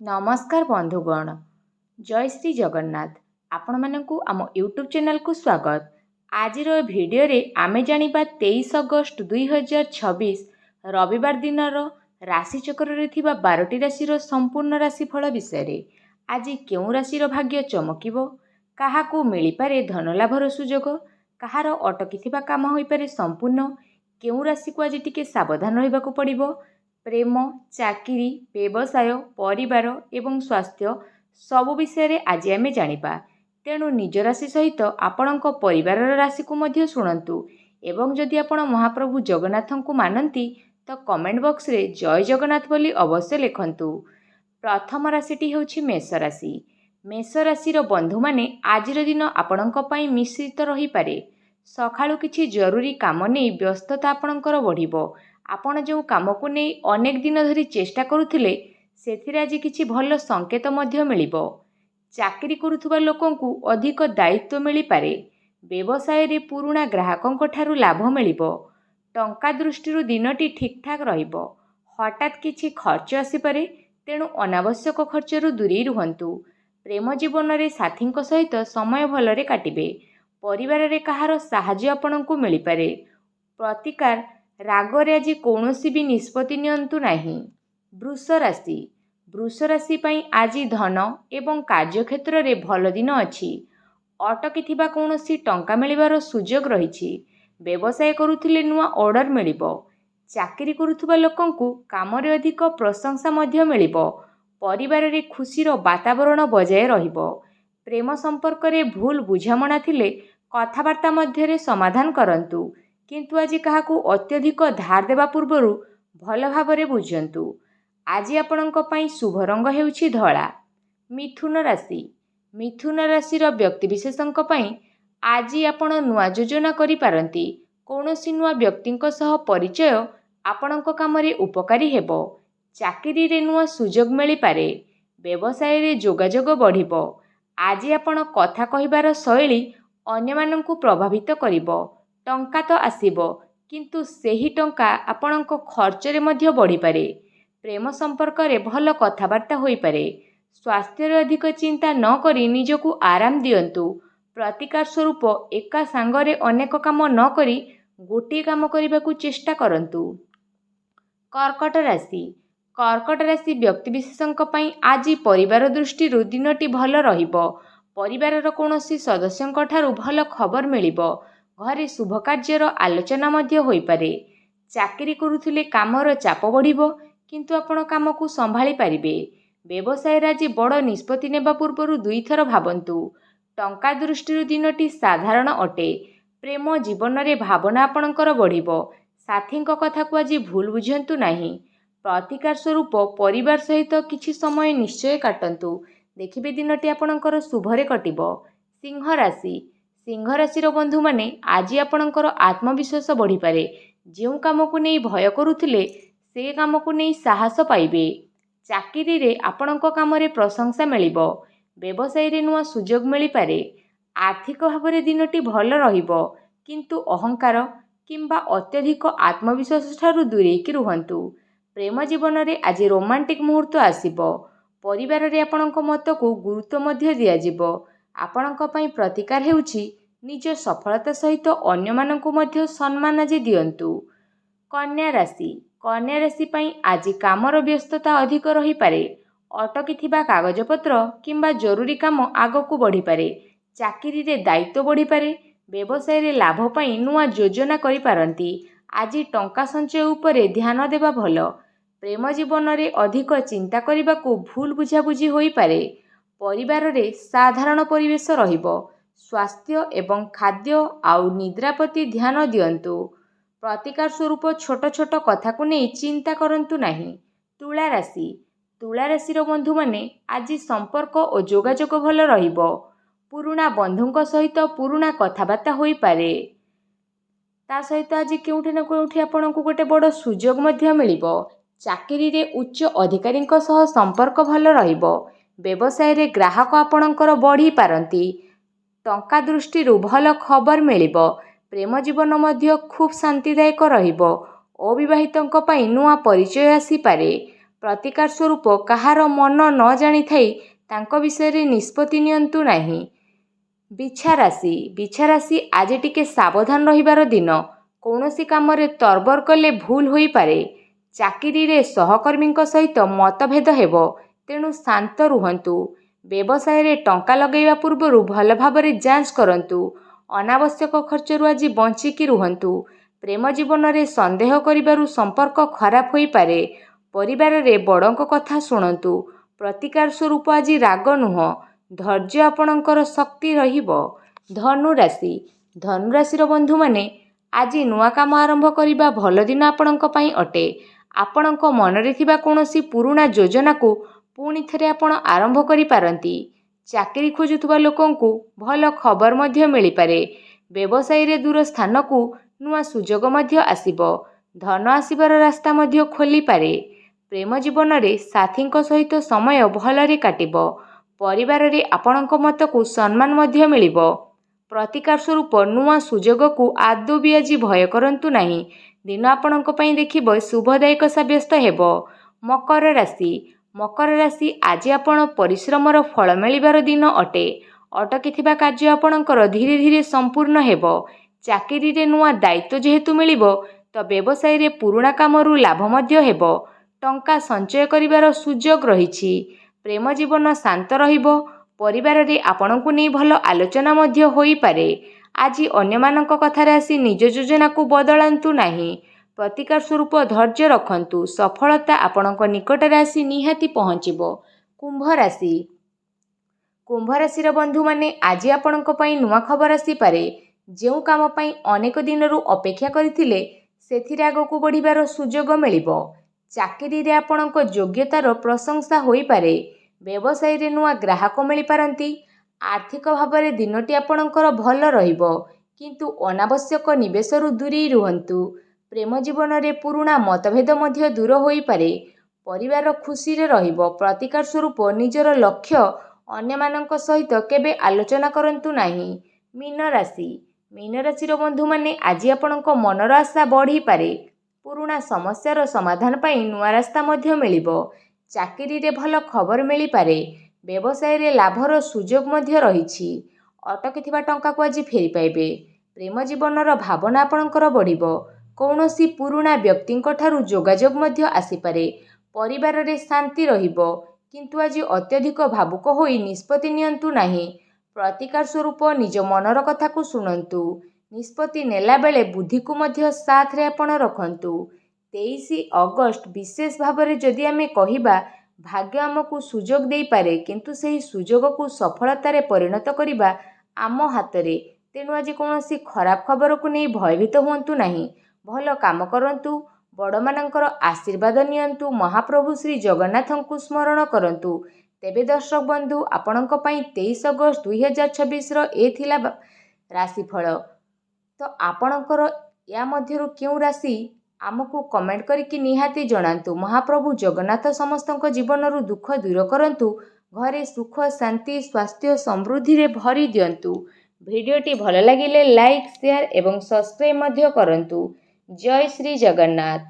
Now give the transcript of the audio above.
नमस्कार बंधुगण। जय श्री जगन्नाथ। आपण मानकु आम यूट्यूब चैनल को स्वागत। आज भिडियो रे आमे जानिबा 23 अगस्त 2026 रविवार दिन राशि चक्र रे थिबा 12टी राशि संपूर्ण राशिफल विषय। आज केउ राशि भाग्य चमकिबो, काहाकू मिली पारे धनलाभर सुजोग, कहार अटकी काम होई पारे संपूर्ण, केउ राशि को आज टिके सावधान रहिबाकू पड़िबो। प्रेम, चाकरी, व्यवसाय, परिवार एवं स्वास्थ्य सबु विषय आज आमे जानिबा। तेणु निज राशि सहित आपणक परिवार राशि को मध्य शुणन्तु। एवं जदि आपण महाप्रभु जगन्नाथ को मानती तो कमेंट बॉक्स रे जय जगन्नाथ बोली अवश्य लिखन्तु। प्रथम राशिटी होछि मेष राशि। मेष राशिर बंधु माने आजिर दिन आपणक पई मिश्रित रही पारे। सखाळु किछि जरूरी काम नै व्यस्तता आपणकर बढ़िबो। आपण जो काम को नहीं अनेक दिन धरी चेष्टा करुथिले सेथिरे आज किछि भल संकेत मध्य मिलिबो। चाकरी करुथुबा लोकंकु अधिक दायित्व मिली पारे। व्यवसाय रे पुराणा ग्राहकंक ठारु लाभ मिलिबो। टंका दृष्टिरु दिनटी ठीक ठाक रहिबो। हठात किछि खर्च आसी पारे, तेणु अनावश्यक खर्चरु दूरी रुहन्तु। प्रेम जीवन रे साथींक सहित समय भलरे काटिबे। परिवार रे कहार साहाय्य आपणंकु मिली पारे। प्रतिकार रागरे आज कौनसी भी निष्पत्ति नियंतु नहीं। वृष राशि। वृष राशि पई आज धन एवं कार्यक्षेत्र रे भल दिन अछि। अटकी थिबा कौनसी टंका मिलिबार सुजोग रहिछि। व्यवसाय करुथिले नुआ ऑर्डर मिलिबो। चाकरी करुथुबा लोकंकु काम रे अधिक प्रशंसा मध्य मिलिबो। परिवार रे खुशीर वातावरण बजाय रहिबो। प्रेम संपर्क रे भूल बुझामणा थिले कथावार्ता मध्य रे समाधान करंतु। किंतु आज काहाकू अत्यधिक धार देवा पूर्वरु भल भावरे बुझंतु। आज आपणक पई शुभ रंग हेउछि धळा। मिथुन राशि। मिथुन राशिर व्यक्ति विशेषंक पई आज आपण नुआ योजना करि पारंती। कौनसी नुआ व्यक्तिंक सह परिचय आपणक कामरे उपकारी हेबो। चाकरी रे नुआ सुजोग मिली पारे। व्यवसाय रे जोगाजोग बढ़िबो। आज आपण कथा कहिबार शैली अन्यमानंकु प्रभावित करिबो। टंका तो आसीबो, किंतु सेही टंका आपणक खर्चरे मध्य बढ़ी पारे। प्रेम संपर्क रे भल कथावार्ता होई पारे। स्वास्थ्य रे अधिक चिंता न करी निजकु आराम दियंतु। प्रतिकार स्वरूप एका सांगरे अनेक काम न करी गोटे काम करिबाकू चेष्टा करंतु। कर्कट राशि। कर्कट राशि व्यक्ति विशेषंक पई आज परिवार दृष्टि दिनटी भल रहिबो। परिवारर कौनसी सदस्यंक ठारु भल खबर मिलिबो। घरे शुभ कार्यर आलोचना मध्य होई पारे। चाकरी करुथिले कामर चाप बढ़िबो, किंतु आपण काम को संभाली पारिबे। व्यवसाय आज बड़ निष्पत्ति नेबा पूर्वरु दुई थर भाबंतु। टंका दृष्टि दिनटी साधारण अटे। प्रेम जीवन रे भावना आपणकर बढ़िबो। साथींक कथा को आज भूल बुझंतु नाही। प्रतिकार स्वरूप परिवार सहित किछि समय निश्चय काटंतु। देखिबे दिनटी आपणकर शुभरे कटिबो। सिंह राशि। सिंह राशिर बंधु माने आज आपणकर आत्मविश्वास बढ़ी पारे। जो काम को नहीं भय करुथिले से काम को नहीं साहस पाइबे। चाकरी रे आपणक काम रे प्रशंसा मिलिबो। व्यवसाय रे नुआ सुजोग मिली पारे। आर्थिक भावरे दिनटी भल रहिबो, किंतु अहंकार किंबा अत्यधिक आत्मविश्वास ठारु दूरेकी रुहंतु। प्रेम जीवन रे आज रोमांटिक मुहूर्त आसीबो। परिवार रे आपणक मत को गुरुत्व मध्य दिया जिवो। आपणक पई प्रतिकार हेउछि निज सफलता सहित अन्यमानंकु मध्य सम्मान आज दियंतु। कन्या राशि। कन्या राशि पई आज कामर व्यस्तता अधिक रही पारे। अटकी थिबा कागजपत्र किंबा जरूरी काम आगकू बढ़ी पारे। चाकरी रे दायित्व बढ़ी पारे। व्यवसाय रे लाभ पई नुआ योजना करि पारंती। आज टंका संचय उपरे ध्यान देबा भल। प्रेम जीवन रे अधिक चिंता करिबाकू भूल बुझाबुझी होई पारे। परिवार रे साधारण परिवेश रहिबो। स्वास्थ्य एवं खाद्य आउ निद्रा प्रति ध्यान दियंतु। प्रतिकार स्वरूप छोट छोट कथा को नहीं चिंता करंतु नहीं। तुला राशि। तुला राशिर बंधु माने आज संपर्क और जोगाजोग भल रहिबो। पुरुणा बंधुंक सहित पुरुणा कथाबार्ता होई पारे। ता सहित आज केउठी न केउठी आपनकु गोटे बड़ सुजोग मध्य मिलिबो। चाकरी रे उच्च अधिकारींक सह संपर्क भल रहिबो। व्यवसाय रे ग्राहक आपणकर बढ़ी पारंती। टंका दृष्टि भल खबर मिलिबो। प्रेम जीवन मध्य खूब शांतिदायक रहिबो। अविवाहितंक पई नुआ परिचय आसी पारे। ପ୍ରତିକାର ସ୍ୱରୂପ କାହାର ମନ ନ ଜାଣିଥାଇ ତାଙ୍କ ବିଷୟରେ ନିଷ୍ପତ୍ତି ନିଅନ୍ତୁ ନାହିଁ। ବିଛା ରାଶି ଆଜି ଟିକେ ସାବଧାନ ରହିବାର ଦିନ। କୌଣସି କାମରେ ତରବର କଲେ ଭୁଲ ହୋଇପାରେ। ଚାକିରିରେ ସହକର୍ମୀଙ୍କ ସହିତ ମତଭେଦ ହେବ, ତେଣୁ ଶାନ୍ତ ରୁହନ୍ତୁ। ବ୍ୟବସାୟରେ ଟଙ୍କା ଲଗାଇବା ପୂର୍ବରୁ ଭଲ ଭାବରେ ଯାଞ୍ଚ କରନ୍ତୁ। ଅନାବଶ୍ୟକ ଖର୍ଚ୍ଚରୁ ଆଜି ବଞ୍ଚିକି ରୁହନ୍ତୁ। ପ୍ରେମ ଜୀବନରେ ସନ୍ଦେହ କରିବାରୁ ସମ୍ପର୍କ ଖରାପ ହୋଇପାରେ। ପରିବାରରେ ବଡ଼ଙ୍କ କଥା ଶୁଣନ୍ତୁ। ପ୍ରତିକାର ସ୍ୱରୂପ ଆଜି ରାଗ ନୁହଁ, ଧୈର୍ଯ୍ୟ ଆପଣଙ୍କର ଶକ୍ତି ରହିବ। ଧନୁରାଶିର ବନ୍ଧୁମାନେ, ଆଜି ନୂଆ କାମ ଆରମ୍ଭ କରିବା ଭଲ ଦିନ ଆପଣଙ୍କ ପାଇଁ ଅଟେ। ଆପଣଙ୍କ ମନରେ ଥିବା କୌଣସି ପୁରୁଣା ଯୋଜନାକୁ ପୁଣି ଥରେ ଆପଣ ଆରମ୍ଭ କରିପାରନ୍ତି। ଚାକିରି ଖୋଜୁଥିବା ଲୋକଙ୍କୁ ଭଲ ଖବର ମଧ୍ୟ ମିଳିପାରେ। ବ୍ୟବସାୟୀରେ ଦୂର ସ୍ଥାନକୁ ନୂଆ ସୁଯୋଗ ମଧ୍ୟ ଆସିବ। ଧନ ଆସିବାର ରାସ୍ତା ମଧ୍ୟ ଖୋଲିପାରେ। ପ୍ରେମ ଜୀବନରେ ସାଥୀଙ୍କ ସହିତ ସମୟ ଭଲରେ କାଟିବ। ପରିବାରରେ ଆପଣଙ୍କ ମତକୁ ସମ୍ମାନ ମଧ୍ୟ ମିଳିବ। ପ୍ରତିକାର ସ୍ୱରୂପ ନୂଆ ସୁଯୋଗକୁ ଆଦୌ ବି ଆଜି ଭୟ କରନ୍ତୁ ନାହିଁ। ଦିନ ଆପଣଙ୍କ ପାଇଁ ଦେଖିବ ଶୁଭଦାୟକ ସାବ୍ୟସ୍ତ ହେବ। ମକର ରାଶି ଆଜି ଆପଣ ପରିଶ୍ରମର ଫଳ ମିଳିବାର ଦିନ ଅଟେ। ଅଟକିଥିବା କାର୍ଯ୍ୟ ଆପଣଙ୍କର ଧୀରେ ଧୀରେ ସମ୍ପୂର୍ଣ୍ଣ ହେବ। ଚାକିରିରେ ନୂଆ ଦାୟିତ୍ୱ ଯେହେତୁ ମିଳିବ, ତ ବ୍ୟବସାୟୀରେ ପୁରୁଣା କାମରୁ ଲାଭ ମଧ୍ୟ ହେବ। ଟଙ୍କା ସଞ୍ଚୟ କରିବାର ସୁଯୋଗ ରହିଛି। ପ୍ରେମ ଜୀବନ ଶାନ୍ତ ରହିବ। ପରିବାରରେ ଆପଣଙ୍କୁ ନେଇ ଭଲ ଆଲୋଚନା ମଧ୍ୟ ହୋଇପାରେ। ଆଜି ଅନ୍ୟମାନଙ୍କ କଥାରେ ଆସି ନିଜ ଯୋଜନାକୁ ବଦଳାନ୍ତୁ ନାହିଁ। ପ୍ରତିକାର ସ୍ୱରୂପ ଧୈର୍ଯ୍ୟ ରଖନ୍ତୁ। ସଫଳତା ଆପଣଙ୍କ ନିକଟରେ ଆସି ନିହାତି ପହଞ୍ଚିବ। କୁମ୍ଭ ରାଶିର ବନ୍ଧୁମାନେ, ଆଜି ଆପଣଙ୍କ ପାଇଁ ନୂଆ ଖବର ଆସିପାରେ। ଯେଉଁ କାମ ପାଇଁ ଅନେକ ଦିନରୁ ଅପେକ୍ଷା କରିଥିଲେ, ସେଥିରେ ଆଗକୁ ବଢ଼ିବାର ସୁଯୋଗ ମିଳିବ। ଚାକିରିରେ ଆପଣଙ୍କ ଯୋଗ୍ୟତାର ପ୍ରଶଂସା ହୋଇପାରେ। ବ୍ୟବସାୟୀରେ ନୂଆ ଗ୍ରାହକ ମିଳିପାରନ୍ତି। ଆର୍ଥିକ ଭାବରେ ଦିନଟି ଆପଣଙ୍କର ଭଲ ରହିବ, କିନ୍ତୁ ଅନାବଶ୍ୟକ ନିବେଶରୁ ଦୂରେଇ ରୁହନ୍ତୁ। ପ୍ରେମ ଜୀବନରେ ପୁରୁଣା ମତଭେଦ ମଧ୍ୟ ଦୂର ହୋଇପାରେ। ପରିବାର ଖୁସିରେ ରହିବ। ପ୍ରତିକାର ସ୍ୱରୂପ ନିଜର ଲକ୍ଷ୍ୟ ଅନ୍ୟମାନଙ୍କ ସହିତ କେବେ ଆଲୋଚନା କରନ୍ତୁ ନାହିଁ। ମୀନ ରାଶିର ବନ୍ଧୁମାନେ, ଆଜି ଆପଣଙ୍କ ମନର ଆଶା ବଢ଼ିପାରେ। ପୁରୁଣା ସମସ୍ୟାର ସମାଧାନ ପାଇଁ ନୂଆ ରାସ୍ତା ମଧ୍ୟ ମିଳିବ। ଚାକିରିରେ ଭଲ ଖବର ମିଳିପାରେ। ବ୍ୟବସାୟରେ ଲାଭର ସୁଯୋଗ ମଧ୍ୟ ରହିଛି। ଅଟକିଥିବା ଟଙ୍କାକୁ ଆଜି ଫେରି ପାଇବେ। ପ୍ରେମ ଜୀବନର ଭାବନା ଆପଣଙ୍କର ବଢ଼ିବ। କୌଣସି ପୁରୁଣା ବ୍ୟକ୍ତିଙ୍କ ଠାରୁ ଯୋଗାଯୋଗ ମଧ୍ୟ ଆସିପାରେ। ପରିବାରରେ ଶାନ୍ତି ରହିବ, କିନ୍ତୁ ଆଜି ଅତ୍ୟଧିକ ଭାବୁକ ହୋଇ ନିଷ୍ପତ୍ତି ନିଅନ୍ତୁ ନାହିଁ। ପ୍ରତିକାର ସ୍ୱରୂପ ନିଜ ମନର କଥାକୁ ଶୁଣନ୍ତୁ। ନିଷ୍ପତ୍ତି ନେଲାବେଳେ ବୁଦ୍ଧିକୁ ମଧ୍ୟ ସାଥରେ ଆପଣ ରଖନ୍ତୁ। 23 ଅଗଷ୍ଟ ବିଶେଷ ଭାବରେ ଯଦି ଆମେ କହିବା, ଭାଗ୍ୟ ଆମକୁ ସୁଯୋଗ ଦେଇପାରେ, କିନ୍ତୁ ସେହି ସୁଯୋଗକୁ ସଫଳତାରେ ପରିଣତ କରିବା ଆମ ହାତରେ। ତେଣୁ ଆଜି କୌଣସି ଖରାପ ଖବରକୁ ନେଇ ଭୟଭୀତ ହୁଅନ୍ତୁ ନାହିଁ। ଭଲ କାମ କରନ୍ତୁ। ବଡ଼ମାନଙ୍କର ଆଶୀର୍ବାଦ ନିଅନ୍ତୁ। ମହାପ୍ରଭୁ ଶ୍ରୀ ଜଗନ୍ନାଥଙ୍କୁ ସ୍ମରଣ କରନ୍ତୁ। ତେବେ ଦର୍ଶକ ବନ୍ଧୁ, ଆପଣଙ୍କ ପାଇଁ 23 ଅଗଷ୍ଟ 2026ର ଏ ଥିଲା ରାଶିଫଳ। ତ ଆପଣଙ୍କର ୟା ମଧ୍ୟରୁ କେଉଁ ରାଶି ଆମକୁ କମେଣ୍ଟ କରିକି ନିହାତି ଜଣାନ୍ତୁ। ମହାପ୍ରଭୁ ଜଗନ୍ନାଥ ସମସ୍ତଙ୍କ ଜୀବନରୁ ଦୁଃଖ ଦୂର କରନ୍ତୁ। ଘରେ ସୁଖ, ଶାନ୍ତି, ସ୍ୱାସ୍ଥ୍ୟ, ସମୃଦ୍ଧିରେ ଭରି ଦିଅନ୍ତୁ। ଭିଡ଼ିଓଟି ଭଲ ଲାଗିଲେ ଲାଇକ୍, ସେୟାର ଏବଂ ସବସ୍କ୍ରାଇବ୍ ମଧ୍ୟ କରନ୍ତୁ। ଜୟ ଶ୍ରୀ ଜଗନ୍ନାଥ।